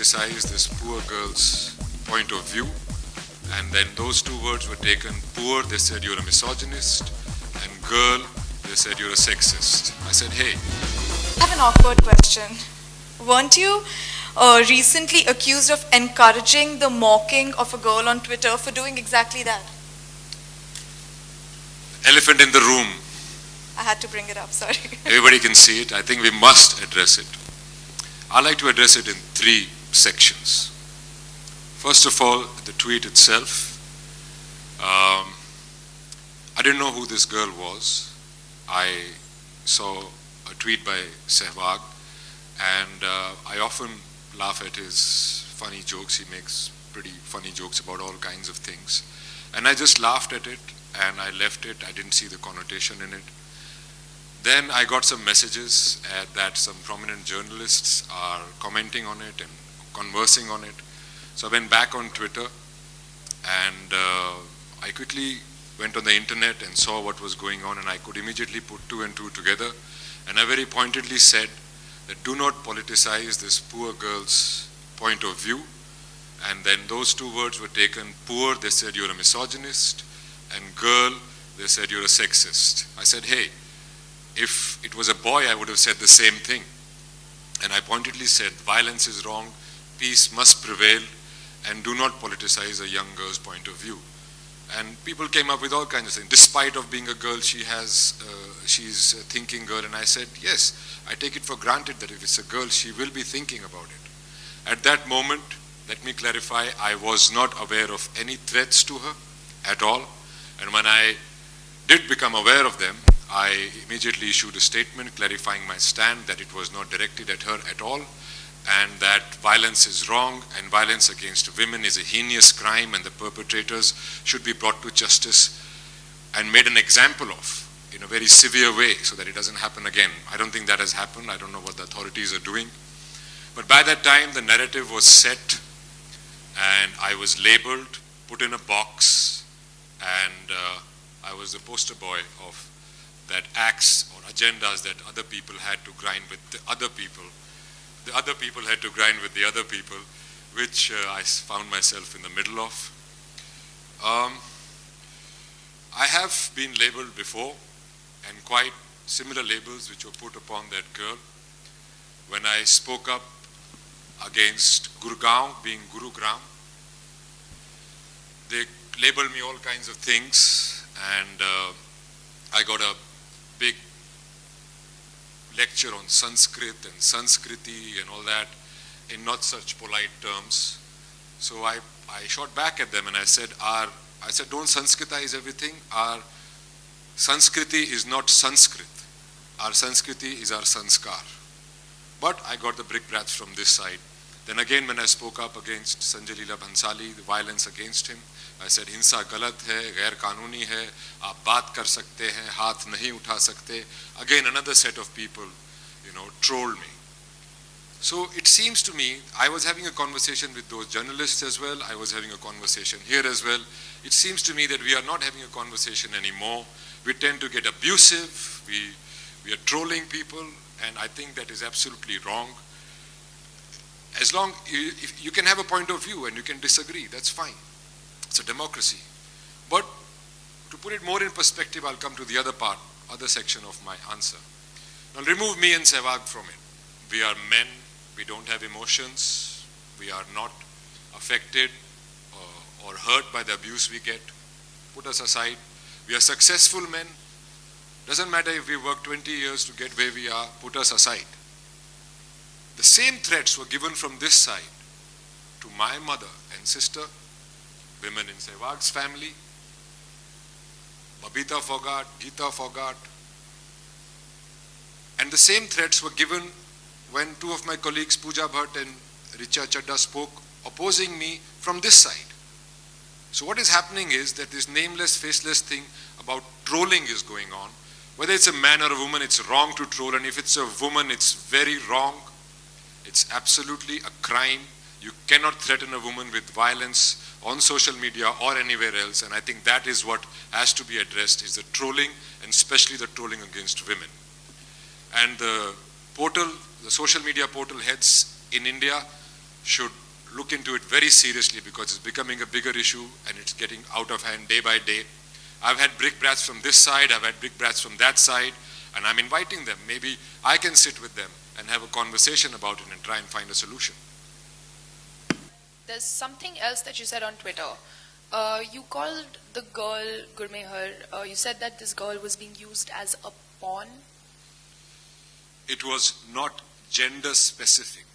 politicize this poor girl's point of view. And then those two words were taken. Poor, they said you're a misogynist. And girl, they said you're a sexist. I said, hey. I have an awkward question. Weren't you recently accused of encouraging the mocking of a girl on Twitter for doing exactly that? Elephant in the room. I had to bring it up, sorry. Everybody can see it. I think we must address it. I'd like to address it in three sections. First of all, the tweet itself. I didn't know who this girl was. I saw a tweet by Sehwag, and I often laugh at his funny jokes. He makes pretty funny jokes about all kinds of things. And I just laughed at it, and I left it. I didn't see the connotation in it. Then I got some messages that some prominent journalists are commenting on it and conversing on it. So I went back on Twitter, and I quickly went on the internet and saw what was going on, and I could immediately put two and two together. And I very pointedly said that do not politicize this poor girl's point of view. And then those two words were taken. Poor, they said you're a misogynist, and girl, they said you're a sexist. I said, hey, if it was a boy, I would have said the same thing. And I pointedly said, violence is wrong, peace must prevail, and do not politicize a young girl's point of view. And people came up with all kinds of things. Despite of being a girl, she's a thinking girl. And I said, yes, I take it for granted that if it's a girl, she will be thinking about it. At that moment, let me clarify, I was not aware of any threats to her at all. And when I did become aware of them, I immediately issued a statement clarifying my stand that it was not directed at her at all, and that violence is wrong and violence against women is a heinous crime and the perpetrators should be brought to justice and made an example of in a very severe way so that it doesn't happen again. I don't think that has happened. I don't know what the authorities are doing. But by that time, the narrative was set, and I was labeled, put in a box, and I was the poster boy of that acts or agendas that other people had to grind with the other people. The other people had to grind with the other people, which I found myself in the middle of. I have been labeled before, and quite similar labels which were put upon that girl. When I spoke up against Gurgaon being Gurugram, they labeled me all kinds of things, and I got a big lecture on Sanskrit and Sanskriti and all that in not such polite terms. So I shot back at them and I said, don't Sanskritize everything. Our Sanskriti is not Sanskrit. Our Sanskriti is our Sanskar. But I got the brickbats from this side. Then again, when I spoke up against Sanjay Leela Bhansali, the violence against him, I said, हिंसा गलत है, गैर कानूनी है, आप बात कर सकते हैं, हाथ नहीं उठा सकते. Again, another set of people, trolled me. So it seems to me, I was having a conversation with those journalists as well. I was having a conversation here as well. It seems to me that we are not having a conversation anymore. We tend to get abusive. We are trolling people, and I think that is absolutely wrong. As long if you can have a point of view and you can disagree, that's fine. It's a democracy. But to put it more in perspective, I'll come to the other section of my answer. Now remove me and Sehwag from it. We are men, we don't have emotions, we are not affected or hurt by the abuse we get. Put us aside. We are successful men. Doesn't matter if we work 20 years to get where we are, put us aside. The same threats were given from this side to my mother and sister, women in Sehwag's family, Babita Phogat, Geeta Phogat. And the same threats were given when two of my colleagues, Pooja Bhatt and Richa Chadda, spoke opposing me from this side. So what is happening is that this nameless, faceless thing about trolling is going on. Whether it's a man or a woman, it's wrong to troll. And if it's a woman, it's very wrong. It's absolutely a crime. You cannot threaten a woman with violence on social media or anywhere else. And I think that is what has to be addressed, is the trolling, and especially the trolling against women. And the portal, the social media portal heads in India should look into it very seriously because it's becoming a bigger issue and it's getting out of hand day by day. I've had brickbats from this side, I've had brickbats from that side, and I'm inviting them. Maybe I can sit with them and have a conversation about it and try and find a solution. There's something else that you said on Twitter. You called the girl Gurmehar, you said that this girl was being used as a pawn. It was not gender specific,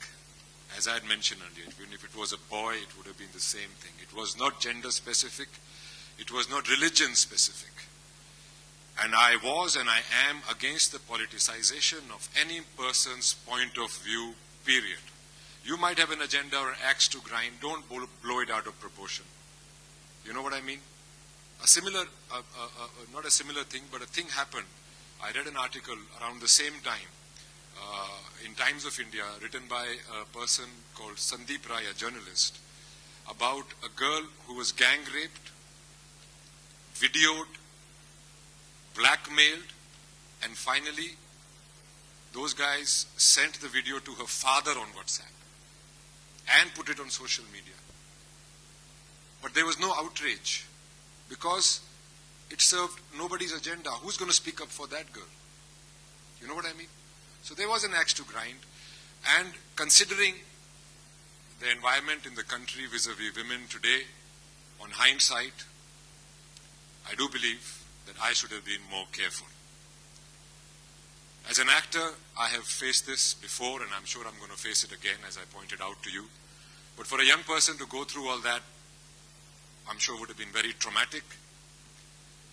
as I had mentioned earlier. Even if it was a boy, it would have been the same thing. It was not gender specific. It was not religion specific. And I was and I am against the politicization of any person's point of view, period. You might have an agenda or an axe to grind. Don't blow it out of proportion. You know what I mean? A similar, not a similar thing, but a thing happened. I read an article around the same time in Times of India, written by a person called Sandeep Rai, a journalist, about a girl who was gang raped, videoed, blackmailed, and finally those guys sent the video to her father on WhatsApp and put it on social media. But there was no outrage because it served nobody's agenda. Who's going to speak up for that girl? You know what I mean? So there was an axe to grind, and considering the environment in the country vis-a-vis women today, on hindsight, I do believe that I should have been more careful. As an actor, I have faced this before, and I'm sure I'm going to face it again, as I pointed out to you. But for a young person to go through all that, I'm sure would have been very traumatic,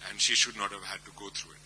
and she should not have had to go through it.